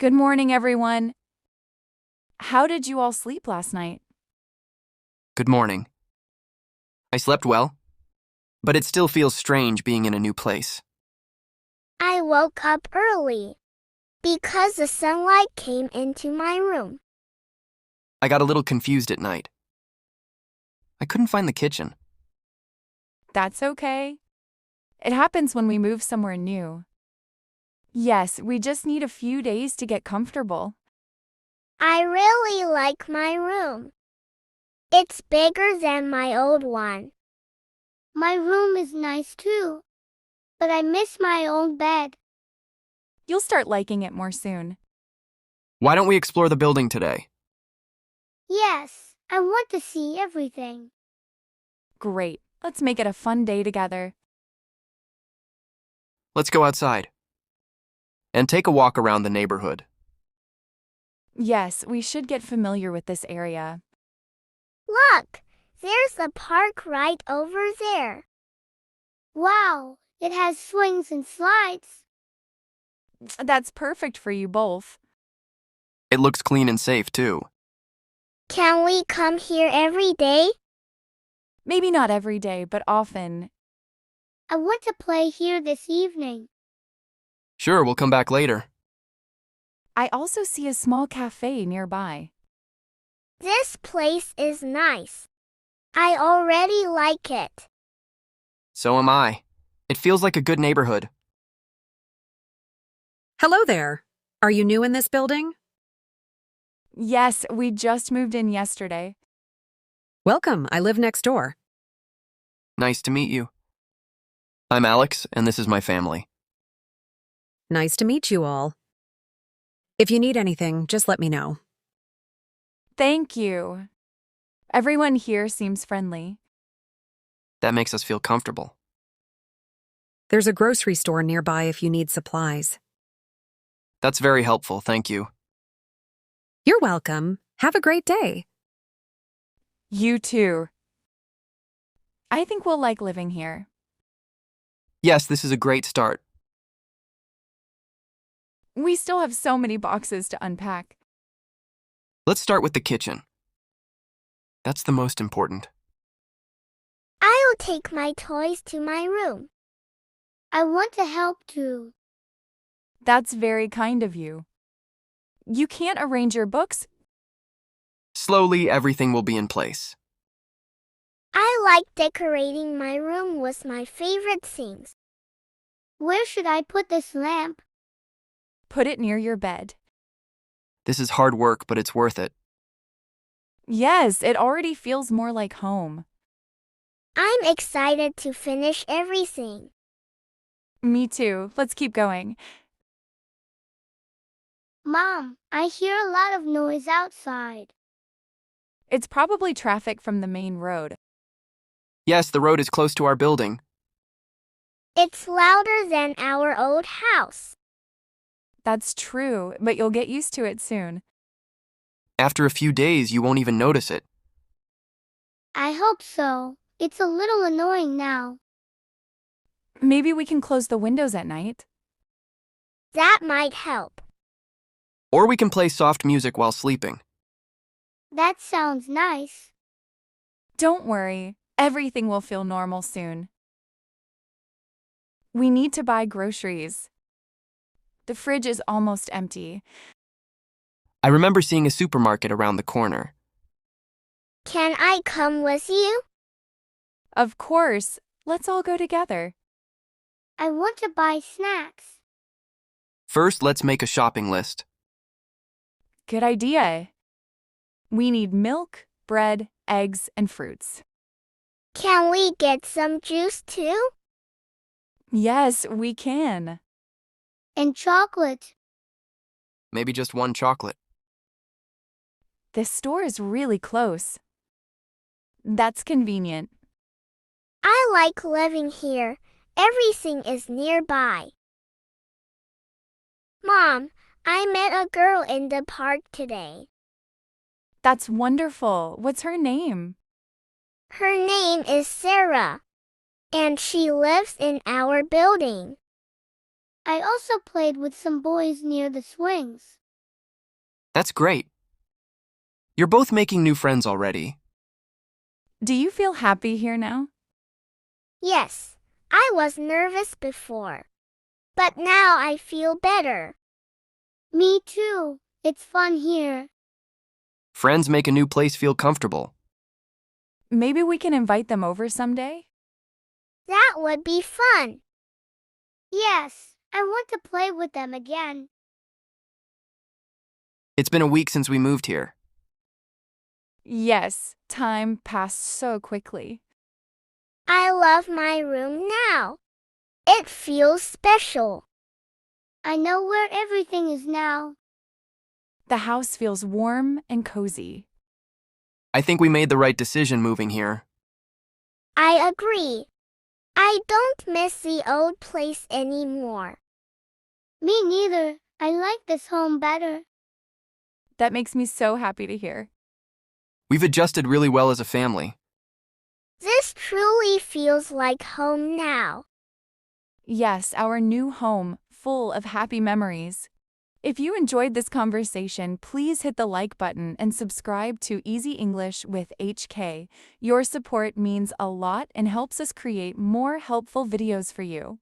Good morning, everyone. How did you all sleep last night? Good morning. I slept well, but it still feels strange being in a new place. I woke up early because the sunlight came into my room. I got a little confused at night. I couldn't find the kitchen. That's okay. It happens when we move somewhere new. Yes, we just need a few days to get comfortable. I really like my room. It's bigger than my old one. My room is nice too, but I miss my old bed. You'll start liking it more soon. Why don't we explore the building today? Yes, I want to see everything. Great. Let's make it a fun day together. Let's go outside and take a walk around the neighborhood. Yes, we should get familiar with this area. Look, there's a park right over there. Wow, it has swings and slides. That's perfect for you both. It looks clean and safe, too. Can we come here every day? Maybe not every day, but often. I want to play here this evening. Sure, we'll come back later. I also see a small cafe nearby. This place is nice. I already like it. So am I. It feels like a good neighborhood. Hello there. Are you new in this building? Yes, we just moved in yesterday. Welcome, I live next door. Nice to meet you. I'm Alex, and this is my family. Nice to meet you all. If you need anything, just let me know. Thank you. Everyone here seems friendly. That makes us feel comfortable. There's a grocery store nearby if you need supplies. That's very helpful, thank you. You're welcome. Have a great day. You too. I think we'll like living here. Yes, this is a great start. We still have so many boxes to unpack. Let's start with the kitchen. That's the most important. I'll take my toys to my room. I want to help too. That's very kind of you. You can't arrange your books. Slowly, everything will be in place. I like decorating my room with my favorite things. Where should I put this lamp? Put it near your bed. This is hard work, but it's worth it. Yes, it already feels more like home. I'm excited to finish everything. Me too. Let's keep going. Mom, I hear a lot of noise outside. It's probably traffic from the main road. Yes, the road is close to our building. It's louder than our old house. That's true, but you'll get used to it soon. After a few days, you won't even notice it. I hope so. It's a little annoying now. Maybe we can close the windows at night. That might help. Or we can play soft music while sleeping. That sounds nice. Don't worry, everything will feel normal soon. We need to buy groceries. The fridge is almost empty. I remember seeing a supermarket around the corner. Can I come with you? Of course, let's all go together. I want to buy snacks. First, let's make a shopping list. Good idea. We need milk, bread, eggs, and fruits. Can we get some juice too? Yes, we can. And chocolate. Maybe just one chocolate. This store is really close. That's convenient. I like living here. Everything is nearby. Mom, I met a girl in the park today. That's wonderful. What's her name? Her name is Sarah, and she lives in our building. I also played with some boys near the swings. That's great. You're both making new friends already. Do you feel happy here now? Yes, I was nervous before, but now I feel better. Me too. It's fun here. Friends make a new place feel comfortable. Maybe we can invite them over someday? That would be fun. Yes, I want to play with them again. It's been a week since we moved here. Yes, time passed so quickly. I love my room now. It feels special. I know where everything is now. The house feels warm and cozy. I think we made the right decision moving here. I agree. I don't miss the old place anymore. Me neither. I like this home better. That makes me so happy to hear. We've adjusted really well as a family. This truly feels like home now. Yes, our new home, full of happy memories. If you enjoyed this conversation, please hit the like button and subscribe to Easy English with HK. Your support means a lot and helps us create more helpful videos for you.